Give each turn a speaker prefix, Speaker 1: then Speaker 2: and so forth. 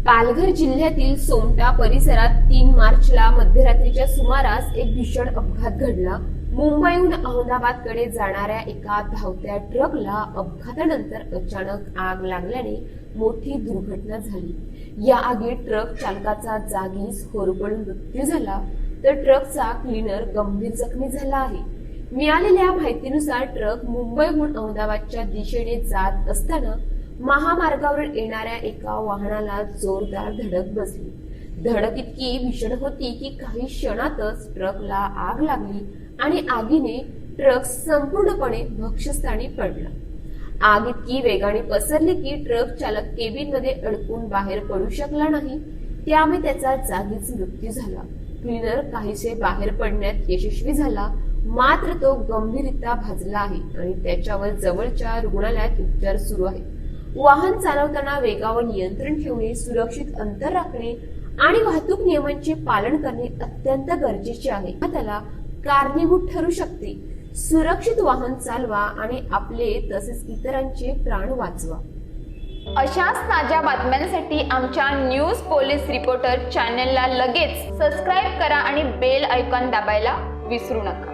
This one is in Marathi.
Speaker 1: पालघर जिल्ह्यातील सोमटा परिसरात 3 मार्चला मध्यरात्रीच्या सुमारास एक भीषण अपघात घडला। मुंबईहून अहमदाबादकडे जाणाऱ्या एका धावत्या ट्रकला अपघातानंतर अचानक आग लागल्याने मोठी दुर्घटना झाली। या आगीत ट्रक चालकाचा जागीच होरपळून मृत्यू झाला, तर ट्रकचा क्लीनर गंभीर जखमी झाला आहे। मिळालेल्या माहितीनुसार ट्रक मुंबईहून अहमदाबादच्या दिशेने जात असताना महामार्गावर येणाऱ्या एका वाहनाला जोरदार धडक बसली। धडक इतकी भीषण होती की काही क्षणातच ट्रकला आग लागली आणि आगीने ट्रक संपूर्णपणे भक्षस्थानी पडला। आग इतकी वेगाने पसरली की ट्रक चालक केबिन मध्ये अडकून बाहेर पडू शकला नाही, त्यामुळे त्याचा जागीच मृत्यू झाला। क्लीनर काहीसे बाहेर पडण्यात यशस्वी झाला, मात्र तो गंभीररित्या भाजला आहे आणि त्याच्यावर जवळच्या रुग्णालयात उपचार सुरू आहेत। वाहन चालवताना वेगावर नियंत्रण ठेवणे, सुरक्षित अंतर राखणे आणि वाहतूक नियमांचे पालन करणे अत्यंत गरजेचे आहे। त्याला कारणीभूत ठरू शकते। सुरक्षित वाहन चालवा आणि आपले तसेच इतरांचे प्राण वाचवा।
Speaker 2: अशाच ताज्या बातम्यांसाठी आमच्या न्यूज पोलीस रिपोर्टर चॅनलला लगेच सबस्क्राईब करा आणि बेल आयकॉन दाबायला विसरू नका।